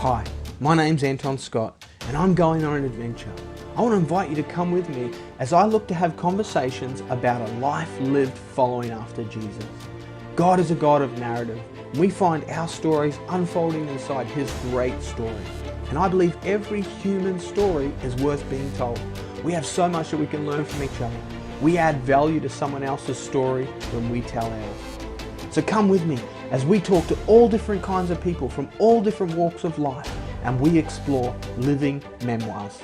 Hi, my name's Anton Scott and I'm going on an adventure. I want to invite you to come with me as I look to have conversations about a life lived following after Jesus. God is a God of narrative. We find our stories unfolding inside His great story. And I believe every human story is worth being told. We have so much that we can learn from each other. We add value to someone else's story when we tell ours. So come with me as we talk to all different kinds of people from all different walks of life and we explore living memoirs.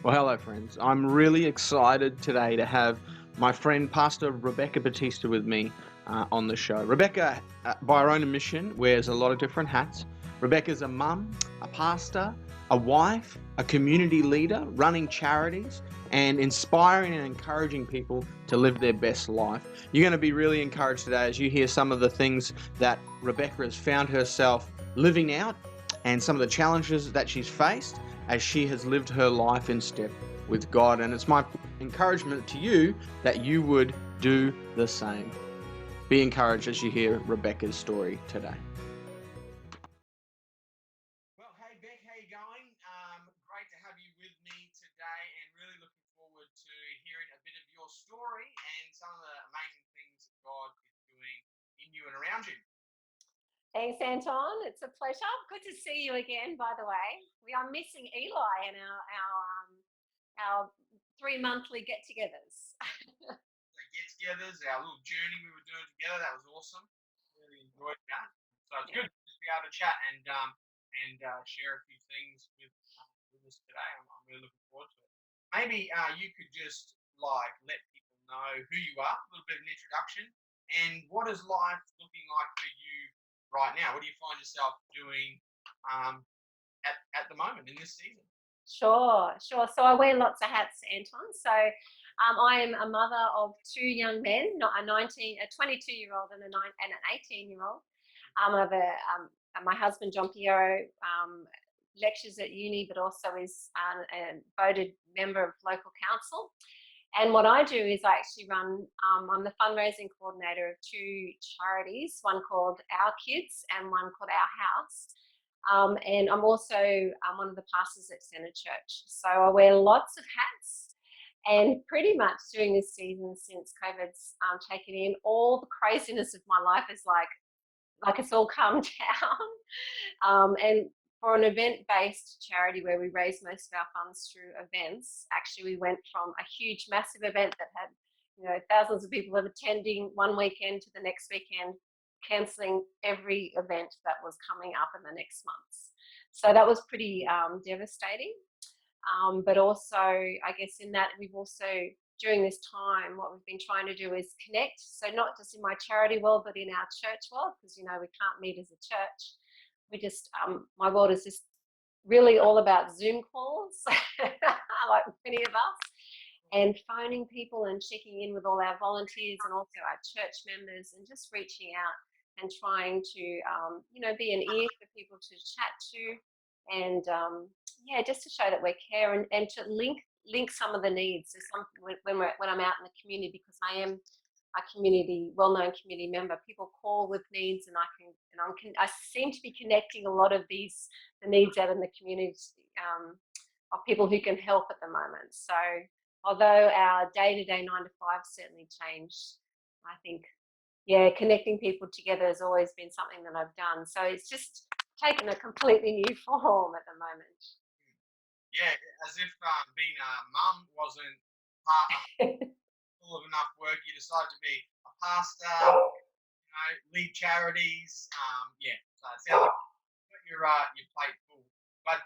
Well, hello friends. I'm really excited today to have my friend Pastor Rebecca Battista with me on the show. Rebecca, by her own admission, wears a lot of different hats. Rebecca's a mum, a pastor, a wife, a community leader, running charities, and inspiring and encouraging people to live their best life. You're going to be really encouraged today as you hear some of the things that Rebecca has found herself living out and some of the challenges that she's faced as she has lived her life in step with God. And it's my encouragement to you that you would do the same. Be encouraged as you hear Rebecca's story today. Well, hey Beck, how you going? Great to have you with me today and really looking forward to hearing a bit of your story and some of the amazing things that God is doing in you and around you. Thanks, Anton. It's a pleasure. Good to see you again, by the way. We are missing Eli in our 3 monthly get-togethers. Get-togethers, our little journey we were doing together, that was awesome. Really enjoyed that. So it's good to just be able to chat and share a few things with us today. I'm really looking forward to it. Maybe you could just let people know who you are, a little bit of an introduction, and what is life looking like for you right now? What do you find yourself doing at the moment in this season? Sure. So I wear lots of hats, Anton. So I am a mother of 2 young men, not a 22-year-old and an 18-year-old. I have my husband John Piero lectures at uni, but also is a voted member of local council. And what I do is I actually I'm the fundraising coordinator of 2 charities, one called Our Kids and one called Our House. And I'm also one of the pastors at Centre Church. So I wear lots of hats. And pretty much during this season, since COVID's taken in, all the craziness of my life is like it's all calmed down. And for an event-based charity where we raise most of our funds through events, actually we went from a huge, massive event that had thousands of people attending one weekend to the next weekend, cancelling every event that was coming up in the next months. So that was pretty devastating. But also, I guess in that we've also, during this time, what we've been trying to do is connect. So not just in my charity world, but in our church world, because, we can't meet as a church. We just, my world is just really all about Zoom calls, like many of us, and phoning people and checking in with all our volunteers and also our church members and just reaching out and trying to, be an ear for people to chat to and, just to show that we care and to link some of the needs. So when I'm out in the community, because I am a well-known community member, people call with needs, and I seem to be connecting a lot of the needs out in the community of people who can help at the moment. So although our day-to-day 9 to 5 certainly changed, I think, connecting people together has always been something that I've done. So it's just taken a completely new form at the moment. Yeah, as if being a mum wasn't full of enough work, you decided to be a pastor, lead charities. So it sounds like you got your plate full. But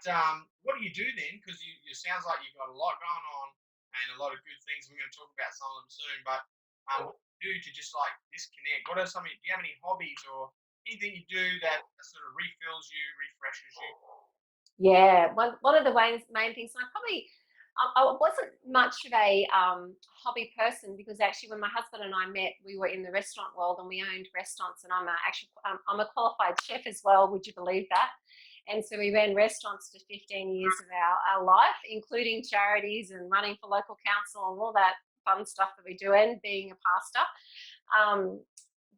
what do you do then? Because you sounds like you've got a lot going on and a lot of good things. We're going to talk about some of them soon. But what do you do to just disconnect? What are do you have any hobbies or anything you do that sort of refills you, refreshes you? Yeah, one of the main things, and I wasn't much of a hobby person, because actually when my husband and I met, we were in the restaurant world and we owned restaurants, and I'm a qualified chef as well, would you believe that? And so we ran restaurants for 15 years of our life, including charities and running for local council and all that fun stuff that we do, and being a pastor. Um,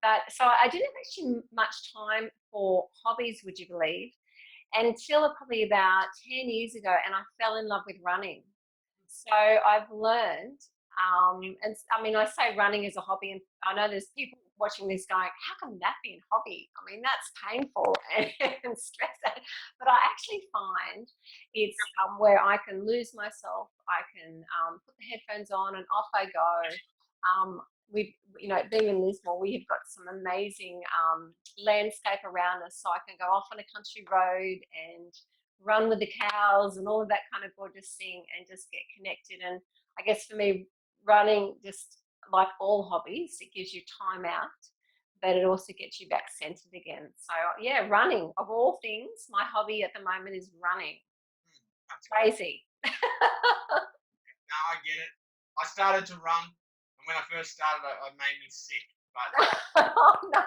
but so I didn't have actually much time for hobbies, would you believe, until probably about 10 years ago, and I fell in love with running. So I've learned, and I mean, I say running is a hobby, and I know there's people watching this going, how can that be a hobby? I mean, that's painful and stressful. But I actually find it's where I can lose myself. I can put the headphones on and off I go. We've, being in Lismore, we have got some amazing landscape around us, so I can go off on a country road and run with the cows and all of that kind of gorgeous thing and just get connected. And I guess for me, running, just like all hobbies, it gives you time out, but it also gets you back centered again. So yeah, running, of all things, my hobby at the moment is running. That's Crazy. Now I get it. I started to run, and when I first started, it made me sick. But Oh no.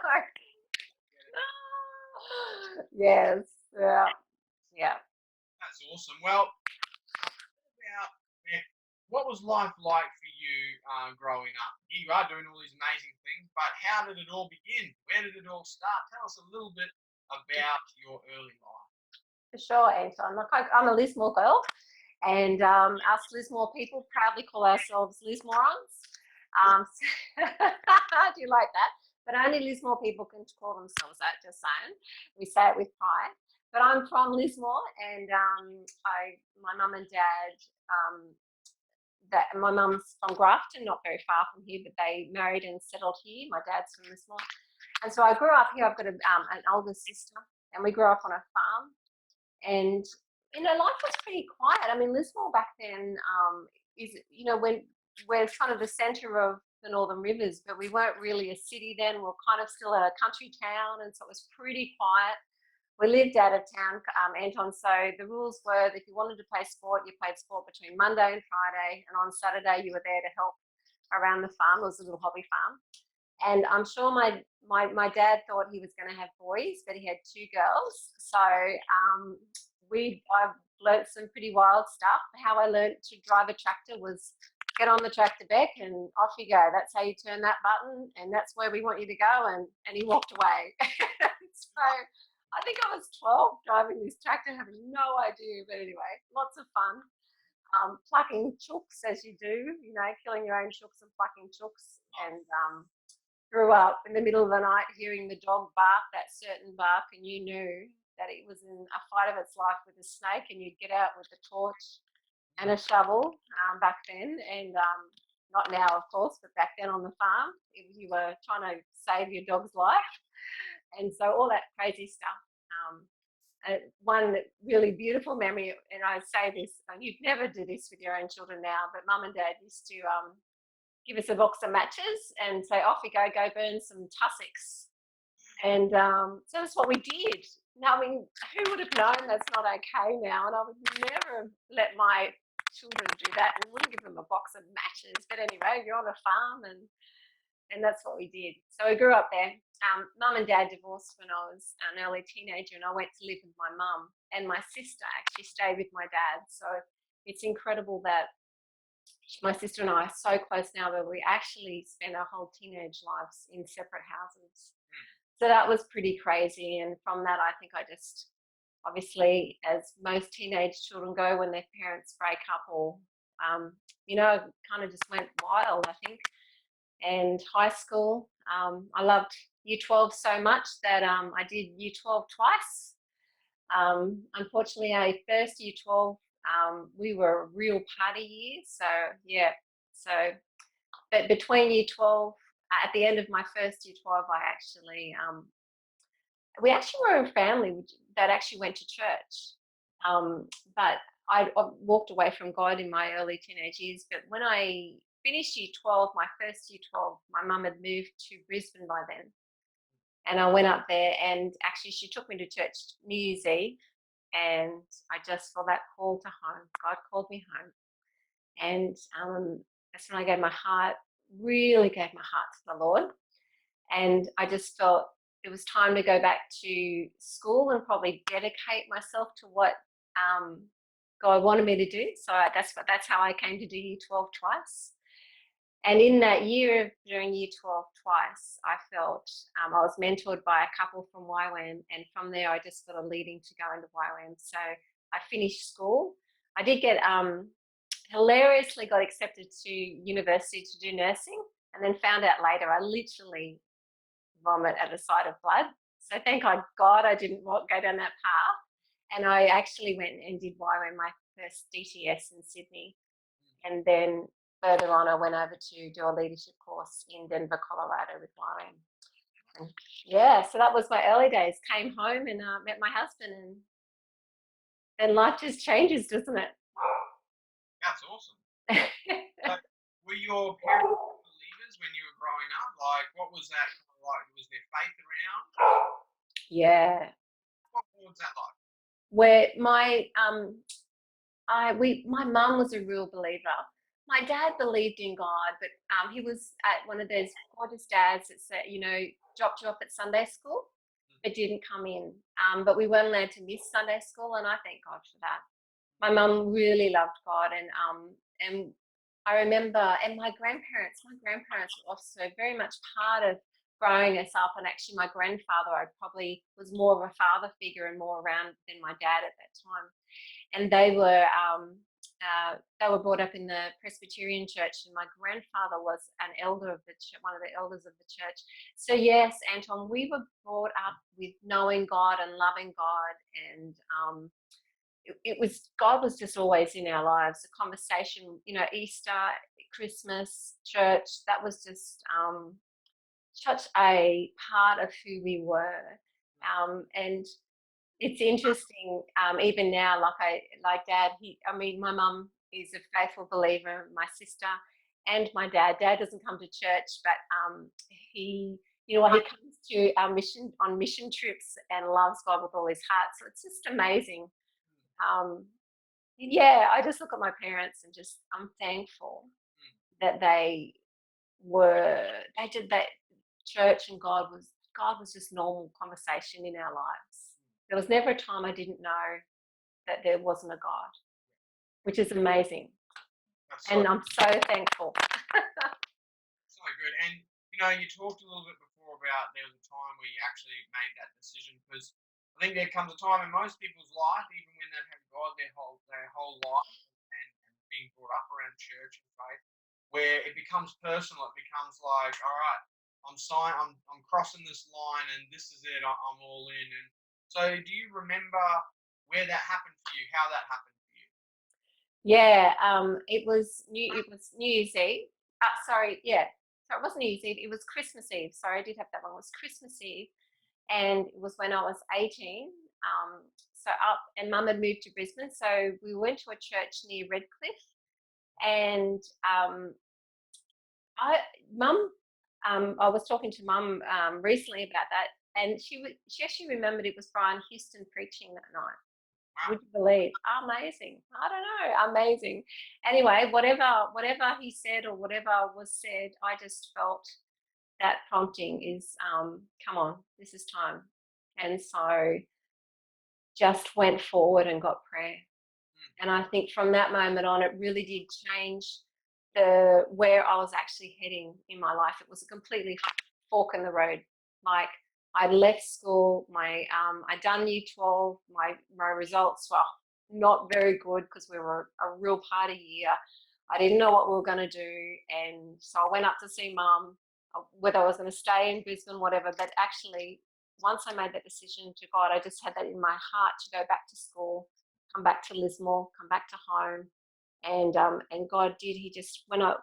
Yes. Yeah. Yeah. that's awesome. Well, about what was life like for you growing up? Here you are doing all these amazing things, but how did it all begin? Where did it all start? Tell us a little bit about your early life. For sure, Anton. Look, I'm a Lismore girl, and us Lismore people proudly call ourselves Lismorons. Do you like that? But only Lismore people can call themselves that, just saying. We say it with pride. But I'm from Lismore, and my mum and dad, my mum's from Grafton, not very far from here, but they married and settled here. My dad's from Lismore. And so I grew up here. I've got an older sister, and we grew up on a farm. And life was pretty quiet. I mean, Lismore back then is when we're kind of the centre of the Northern Rivers, but we weren't really a city then. We are kind of still a country town, and so it was pretty quiet. We lived out of town, Anton. So the rules were that if you wanted to play sport, you played sport between Monday and Friday, and on Saturday you were there to help around the farm. It was a little hobby farm. And I'm sure my dad thought he was going to have boys, but he had two girls. So I've learnt some pretty wild stuff. How I learnt to drive a tractor was get on the tractor deck and off you go. That's how you turn that button, and that's where we want you to go. And he walked away. So I think I was 12 driving this tractor, having no idea. But anyway, lots of fun. Plucking chooks as you do, killing your own chooks and plucking chooks. And grew up in the middle of the night hearing the dog bark, that certain bark, and you knew that it was in a fight of its life with a snake, and you'd get out with a torch and a shovel back then, and not now, of course, but back then on the farm, if you were trying to save your dog's life. And so all that crazy stuff. One really beautiful memory, and I say this, you'd never do this with your own children now, but mum and dad used to give us a box of matches and say, off you go burn some tussocks. And so that's what we did. Now, I mean, who would have known that's not okay now? And I would never let my children do that, and wouldn't give them a box of matches. But anyway, you're on a farm, and that's what we did. So we grew up there. Mum and dad divorced when I was an early teenager, and I went to live with my mum, and my sister actually stayed with my dad. So it's incredible that my sister and I are so close now that we actually spent our whole teenage lives in separate houses. So that was pretty crazy. And from that, I think I just, obviously, as most teenage children go when their parents break up or, kind of just went wild, I think. And high school, I loved Year 12 so much that I did Year 12 twice. Unfortunately, our first Year 12, we were a real party year. So, yeah. So, but between Year 12, at the end of my first Year 12, we actually were a family that actually went to church. But I walked away from God in my early teenage years. But when I finished Year 12, my first Year 12, my mum had moved to Brisbane by then. And I went up there, and actually she took me to church New Year's Eve, and I just felt that call to home. God called me home. And that's when I really gave my heart to the Lord. And I just felt it was time to go back to school and probably dedicate myself to what God wanted me to do. So that's how I came to do Year 12 twice. And in that year, during year 12, twice, I felt I was mentored by a couple from YWAM, and from there, I just felt a leading to go into YWAM. So I finished school. I did get hilariously got accepted to university to do nursing, and then found out later I literally vomit at the sight of blood. So thank God I didn't go down that path. And I actually went and did YWAM, my first DTS in Sydney. And then further on, I went over to do a leadership course in Denver, Colorado with YWAM. And yeah, so that was my early days. Came home and met my husband, and life just changes, doesn't it? That's awesome. So, were your parents believers when you were growing up? Like, what was that like? Was there faith around? Yeah. What was that like? Where my my mum was a real believer. My dad believed in God, but he was at one of those gorgeous dads that said, dropped you off at Sunday school, but didn't come in. But we weren't allowed to miss Sunday school, and I thank God for that. My mum really loved God, and I remember, and my grandparents were also very much part of growing us up. And actually, my grandfather, I probably was more of a father figure and more around than my dad at that time. And they were brought up in the Presbyterian church, and my grandfather was an elder of the church, one of the elders of the church. So yes, Anton, we were brought up with knowing God and loving God, and it was God was just always in our lives. The conversation, Easter, Christmas, church, that was just such a part of who we were. And it's interesting, even now, like Dad, my mum is a faithful believer, my sister and my dad. Dad doesn't come to church, but he comes to our mission trips and loves God with all his heart. So it's just amazing. Yeah, I just look at my parents and I'm thankful that they did that. Church and God was just normal conversation in our lives. There was never a time I didn't know that there wasn't a God, which is amazing. And I'm so thankful. So good. And you talked a little bit before about there was a time where you actually made that decision, because I think there comes a time in most people's life, even when they've had God their whole life and being brought up around church and faith, where it becomes personal. It becomes like, all right, I'm crossing this line, and this is it. I'm all in. And so, do you remember where that happened for you? How that happened for you? Yeah, it was New Year's Eve. Sorry, yeah. So it wasn't New Year's Eve. It was Christmas Eve. Sorry, I did have that one. It was Christmas Eve, and it was when I was 18. And Mum had moved to Brisbane, so we went to a church near Redcliffe, and I was talking to Mum recently about that, and she actually remembered it was Brian Houston preaching that night. Wow. Would you believe? Amazing. I don't know. Amazing. Anyway, whatever he said or whatever was said, I just felt that prompting is, come on, this is time. And so just went forward and got prayer. And I think from that moment on, it really did change where I was actually heading in my life. It was a completely fork in the road. Like, I left school, I'd done year 12, my results were not very good because we were a real party year. I didn't know what we were going to do, and so I went up to see Mum, whether I was going to stay in Brisbane, whatever. But actually, once I made that decision to God, I just had that in my heart to go back to school, come back to Lismore, come back to home. And God did. He just when I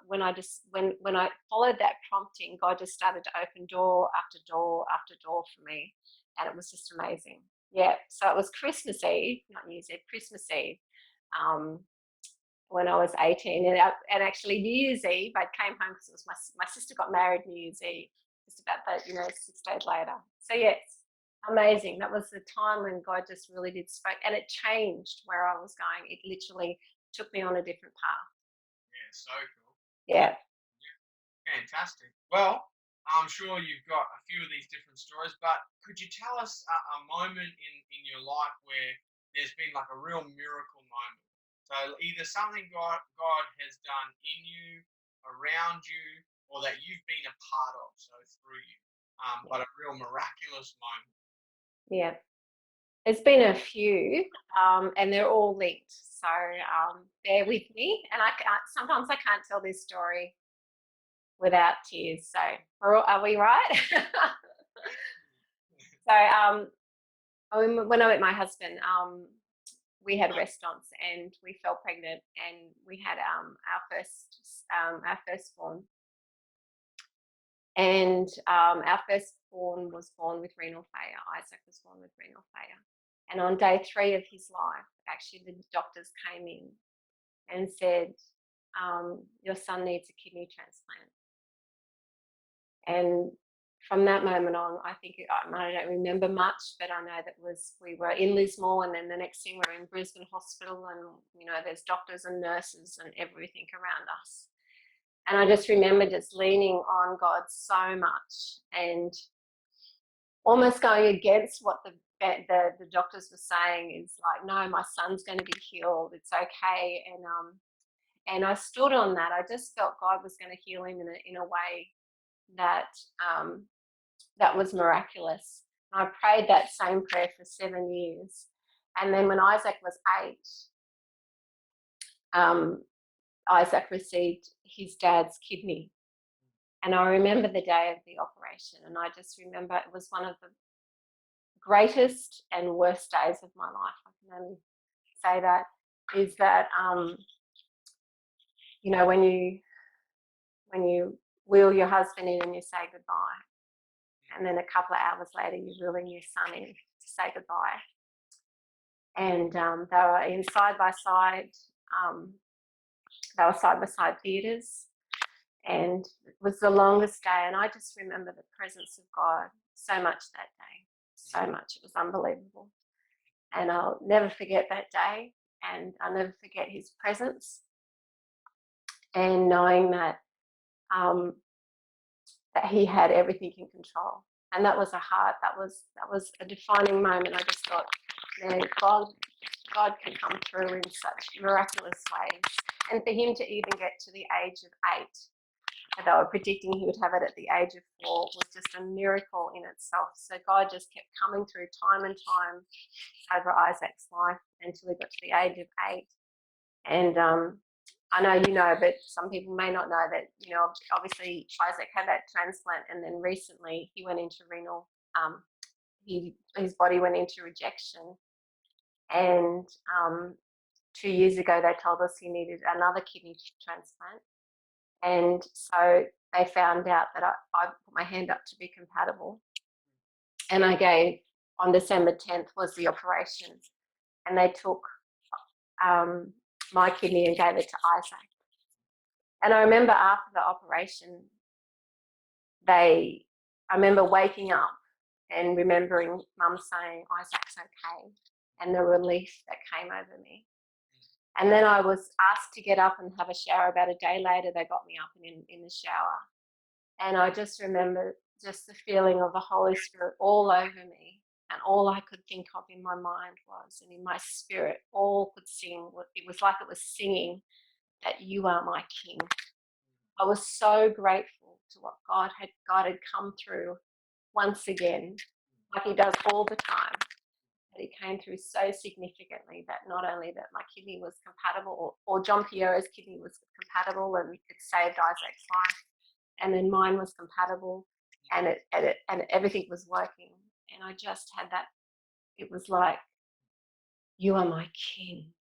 followed that prompting, God just started to open door after door after door for me, and it was just amazing. Yeah. So it was Christmas Eve, not New Year's Eve, Christmas Eve, when I was 18, and actually New Year's Eve, I came home because it was my sister got married New Year's Eve, just about that, 6 days later. So yes, amazing. That was the time when God just really did speak, and it changed where I was going. It literally took me on a different path. Yeah, so cool. Yeah. Fantastic. Well, I'm sure you've got a few of these different stories, but could you tell us a moment in your life where there's been like a real miracle moment? So either something God has done in you, around you, or that you've been a part of, so through you, but a real miraculous moment. Yeah. There's been a few, and they're all linked. So bear with me. And sometimes I can't tell this story without tears. So are we right? So when I met my husband, we had restaurants and we fell pregnant, and we had our firstborn. And our firstborn was born with renal failure. Isaac was born with renal failure. And on day 3 of his life, actually the doctors came in and said, your son needs a kidney transplant. And from that moment on, I don't remember much, but I know that we were in Lismore, and then the next thing we're in Brisbane Hospital, and there's doctors and nurses and everything around us. And I just remember just leaning on God so much and almost going against what the doctors were saying. Is like, no, my son's going to be healed. It's okay. And I stood on that. I just felt God was going to heal him in a way that that was miraculous. And I prayed that same prayer for 7 years. And then when Isaac was 8, Isaac received his dad's kidney. And I remember the day of the operation, and I just remember it was one of the greatest and worst days of my life. I can only say that, is that when you wheel your husband in and you say goodbye, and then a couple of hours later you're wheeling your son in to say goodbye. And they were in side by side theatres, and it was the longest day. And I just remember the presence of God so much that day, so much. It was unbelievable. And I'll never forget that day, and I'll never forget his presence, and knowing that that he had everything in control. And that was that was a defining moment. I just thought, man, God can come through in such miraculous ways. And for him to even get to the age of 8, and they were predicting he would have it at the age of 4, was just a miracle in itself. So God just kept coming through time and time over Isaac's life until he got to the age of 8. And I know you know, but some people may not know that, obviously Isaac had that transplant, and then recently he went into renal, his body went into rejection. And 2 years ago, they told us he needed another kidney transplant. And so they found out that I put my hand up to be compatible. And I gave, on December 10th was the operation. And they took my kidney and gave it to Isaac. And I remember after the operation, I remember waking up and remembering Mum saying, Isaac's okay, and the relief that came over me. And then I was asked to get up and have a shower. About a day later, they got me up and in the shower. And I just remember just the feeling of the Holy Spirit all over me. And all I could think of in my mind was, and in my spirit, all could sing. It was like it was singing that you are my King. I was so grateful to what God had come through once again, like he does all the time. That he came through so significantly, that not only that my kidney was compatible, or John Piero's kidney was compatible and it saved Isaac's life, and then mine was compatible, and everything was working. And I just had that. It was like, you are my King,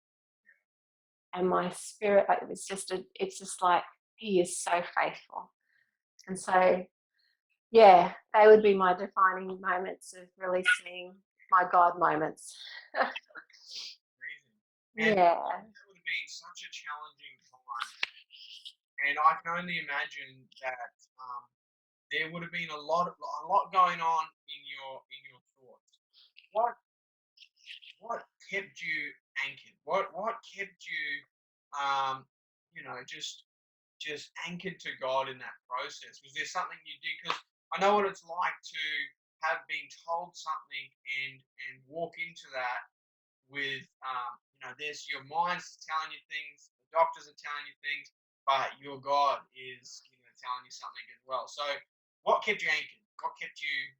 and my spirit. It's just like, he is so faithful. And so, yeah, they would be my defining moments of really seeing my God moments. And yeah. That would have been such a challenging time. And I can only imagine that there would have been a lot going on in your thoughts. What kept you anchored? What kept you just anchored to God in that process? Was there something you did? Because I know what it's like to have been told something and walk into that with there's your mind's telling you things, the doctors are telling you things, but your God is telling you something as well. So, what kept you anchored? What kept you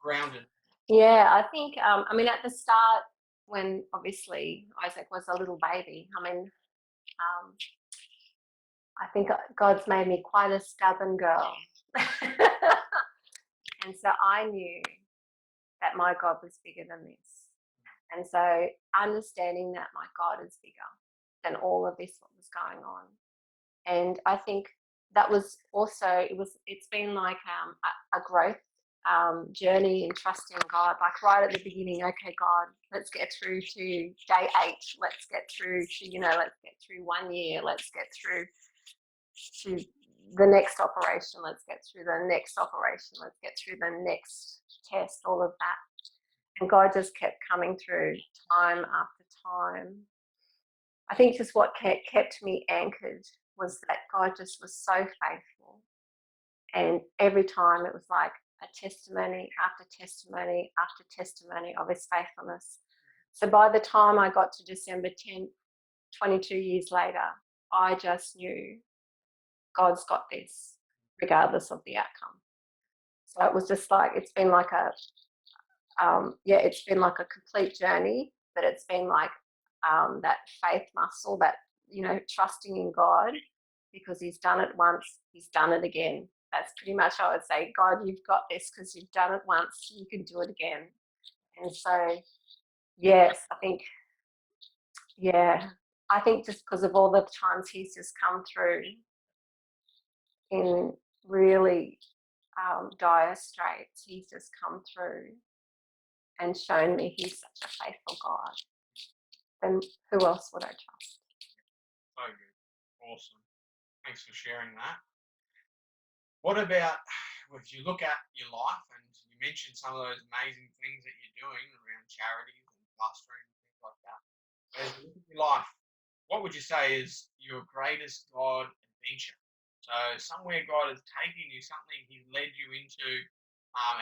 grounded? Yeah, I think, I mean, at the start, when obviously Isaac was a little baby, I mean, I think God's made me quite a stubborn girl. And so I knew that my God was bigger than this. And so understanding that my God is bigger than all of this, what was going on. And I think that was also, it's been like a growth journey in trusting God, like right at the beginning. Okay, God, let's get through to day 8. Let's get through to, let's get through 1 year. Let's get through to the next operation. Let's get through the next operation. Let's get through the next test, all of that. And God just kept coming through time after time. I think just what kept me anchored was that God just was so faithful. And every time it was like a testimony after testimony after testimony of his faithfulness. So by the time I got to December 10th, 22 years later, I just knew God's got this, regardless of the outcome. So it was just like, it's been like it's been like a complete journey, but it's been like that faith muscle, that, trusting in God, because he's done it once, he's done it again. That's pretty much, I would say, God, you've got this because you've done it once, you can do it again. And so, yes, I think just because of all the times he's just come through in really dire straits, he's just come through and shown me he's such a faithful God. Then who else would I trust? So good. Awesome. Thanks for sharing that. What about if you look at your life and you mentioned some of those amazing things that you're doing around charities and pastoring and things like that. But as you look at your life, what would you say is your greatest God adventure? So somewhere God has taken you, something he led you into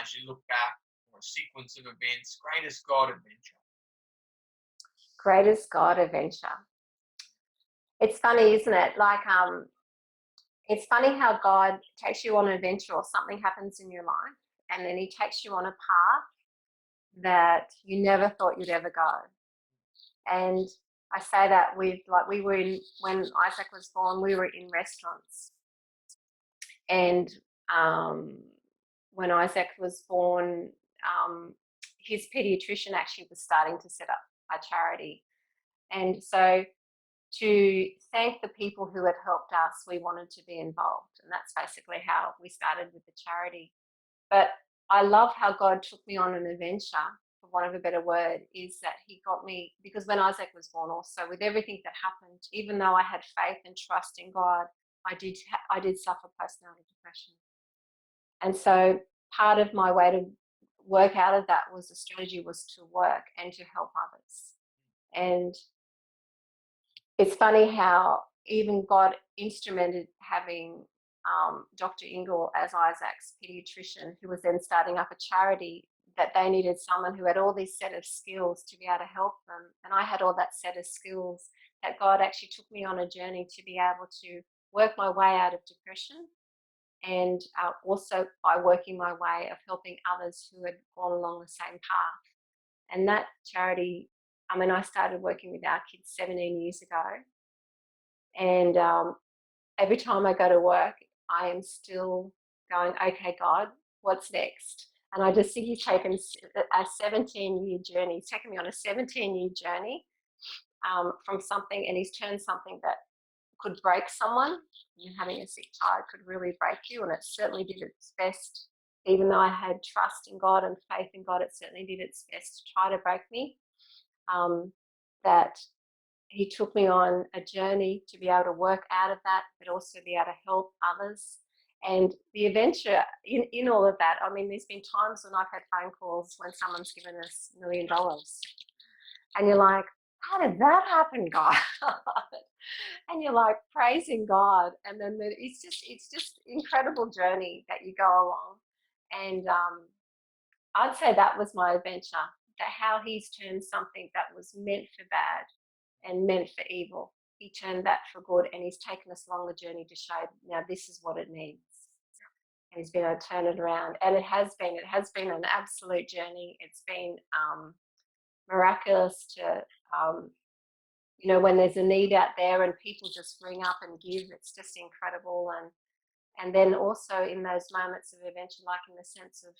as you look back, or a sequence of events, greatest God adventure. Greatest God adventure. It's funny, isn't it? Like, it's funny how God takes you on an adventure, or something happens in your life, and then he takes you on a path that you never thought you'd ever go. And I say that with, like, when Isaac was born, we were in restaurants. And when Isaac was born, his pediatrician actually was starting to set up a charity. And so to thank the people who had helped us, we wanted to be involved. And that's basically how we started with the charity. But I love how God took me on an adventure, for want of a better word, is that he got me, because when Isaac was born also, with everything that happened, even though I had faith and trust in God, I did suffer postnatal depression. And so part of my way to work out of that was, the strategy was to work and to help others. And it's funny how even God instrumented having Dr. Ingle as Isaac's pediatrician, who was then starting up a charity, that they needed someone who had all these set of skills to be able to help them. And I had all that set of skills, that God actually took me on a journey to be able to work my way out of depression, and also by working my way of helping others who had gone along the same path. And that charity, I mean, I started working with our kids 17 years ago. And every time I go to work, I am still going, okay, God, what's next? And I just think he's taken a 17-year journey. He's taken me on a 17-year journey from something, and he's turned something that could break someone. Having a sick child could really break you, and it certainly did its best. Even though I had trust in God and faith in God, it certainly did its best to try to break me. That he took me on a journey to be able to work out of that, but also be able to help others. And the adventure in all of that, I mean, there's been times when I've had phone calls when someone's given us $1 million. And you're like, how did that happen, God? And you're like praising God. And then it's just incredible journey that you go along. And I'd say that was my adventure, that how he's turned something that was meant for bad and meant for evil he turned that for good, and he's taken us along the journey to show, now this is what it needs. And he's been able to turn it around. And it has been an absolute journey. It's been miraculous to, when there's a need out there and people just ring up and give, it's just incredible. And then also in those moments of adventure, like in the sense of,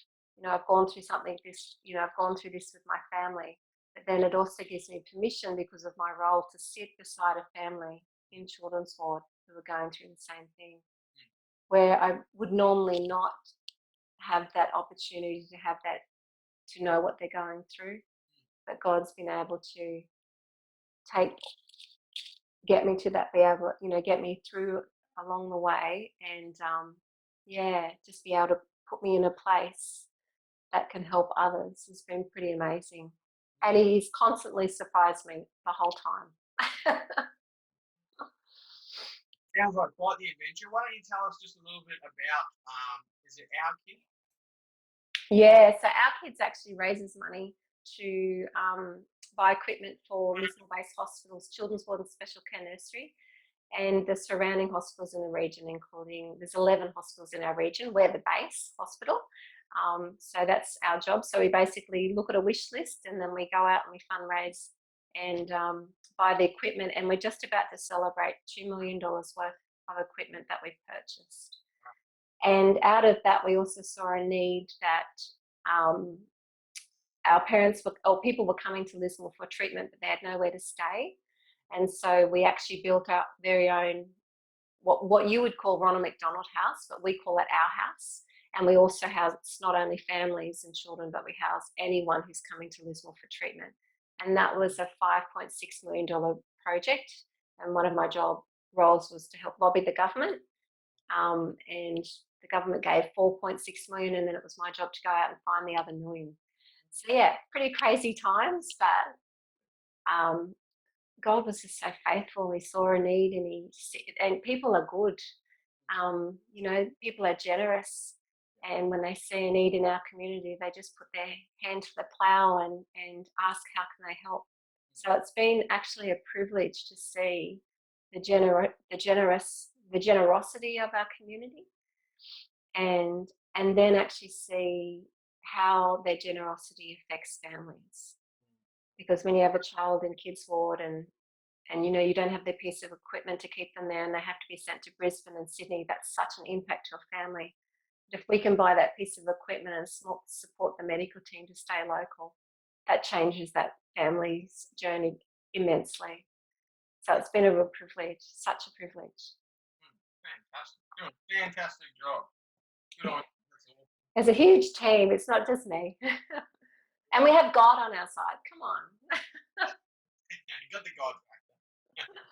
I've gone through something I've gone through this with my family, but then it also gives me permission, because of my role, to sit beside a family in children's ward who are going through the same thing, where I would normally not have that opportunity to have that, to know what they're going through. But God's been able to get me to that, be able, get me through along the way, and just be able to put me in a place that can help others has been pretty amazing. And he's constantly surprised me the whole time. Sounds like quite the adventure. Why don't you tell us just a little bit about, is it Our Kid? Yeah, so Our Kids actually raises money to buy equipment for Lismore-based hospitals, Children's Ward and Special Care Nursery, and the surrounding hospitals in the region, including, there's 11 hospitals in our region. We're the base hospital. So that's our job. So we basically look at a wish list, and then we go out and we fundraise and buy the equipment. And we're just about to celebrate $2 million worth of equipment that we've purchased. And out of that, we also saw a need that our parents or people were coming to Lismore for treatment, but they had nowhere to stay. And so we actually built our very own, what you would call Ronald McDonald House, but we call it our house. And we also house not only families and children, but we house anyone who's coming to Lismore for treatment. And that was a $5.6 million project. And one of my roles was to help lobby the government. And the government gave $4.6 million, and then it was my job to go out and find the other $1 million. So yeah, pretty crazy times, but God was just so faithful. He saw a need, and people are good. People are generous, and when they see a need in our community, they just put their hand to the plow and ask, how can they help? So it's been actually a privilege to see the generosity of our community, and then actually see how their generosity affects families. Because when you have a child in kids ward and you don't have their piece of equipment to keep them there, and they have to be sent to Brisbane and Sydney, that's such an impact to a family. But if we can buy that piece of equipment and support the medical team to stay local, that changes that family's journey immensely. So it's been a real privilege, such a privilege. Fantastic. Fantastic job. Good on you. That's awesome. There's a huge team. It's not just me. And we have God on our side. Come on. You got the God factor.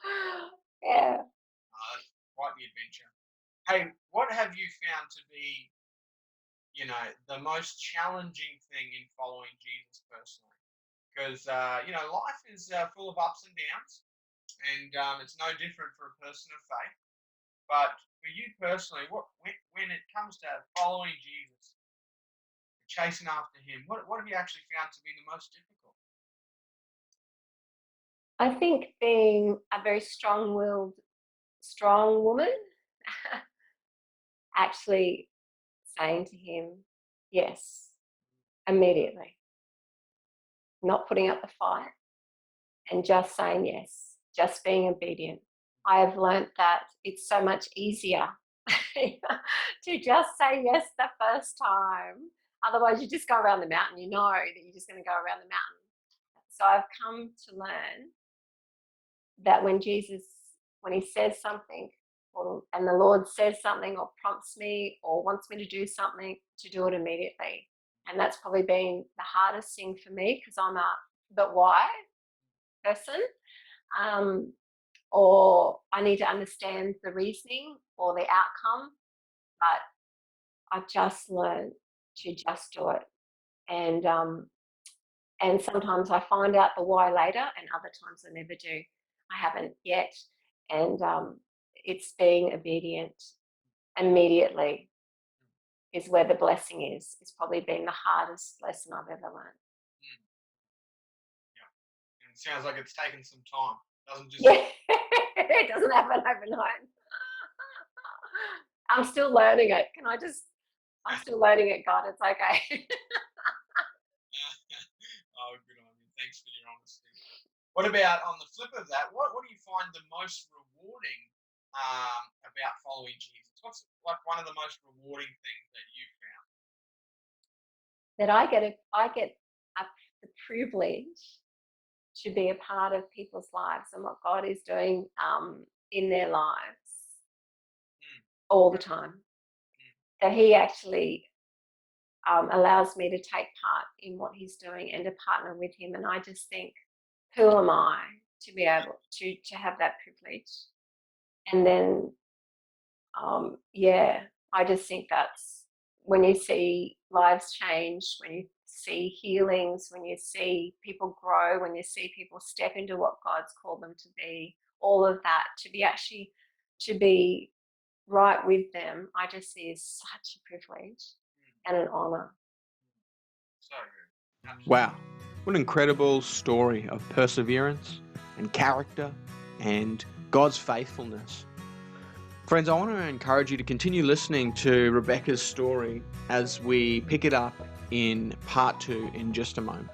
Yeah. That's quite the adventure. Hey, what have you found to be, the most challenging thing in following Jesus personally? Because, life is full of ups and downs, and it's no different for a person of faith. But for you personally, when it comes to following Jesus, chasing after him, what have you actually found to be the most difficult? I think being a very strong-willed, strong woman, actually saying to him, yes, immediately. Not putting up the fight and just saying yes, just being obedient. I have learnt that it's so much easier to just say yes the first time. Otherwise, you just go around the mountain. You know that you're just going to go around the mountain. So I've come to learn that when he says something, and the Lord says something or prompts me or wants me to do something, to do it immediately. And that's probably been the hardest thing for me, because I'm a but why person. Or I need to understand the reasoning or the outcome, but I've just learned to just do it. And sometimes I find out the why later, and other times I never do. I haven't yet. And it's being obedient immediately is where the blessing is. It's probably been the hardest lesson I've ever learned. Yeah. And it sounds like it's taken some time. Doesn't just Yeah. It doesn't happen overnight. I'm still learning it. I'm still learning it, God. It's okay. Oh, good on you. Thanks for your honesty. What about on the flip of that? What do you find the most rewarding about following Jesus? What's like one of the most rewarding things that you've found? That I get the privilege to be a part of people's lives and what God is doing in their lives all the time. That He actually allows me to take part in what He's doing and to partner with Him. And I just think, who am I to be able to have that privilege? And then, I just think that's when you see lives change, when you see healings, when you see people grow, when you see people step into what God's called them to be, all of that, to be right with them, I just see as such a privilege and an honor. So good. Absolutely. Wow, what an incredible story of perseverance and character and God's faithfulness. Friends, I want to encourage you to continue listening to Rebecca's story as we pick it up in part 2 in just a moment.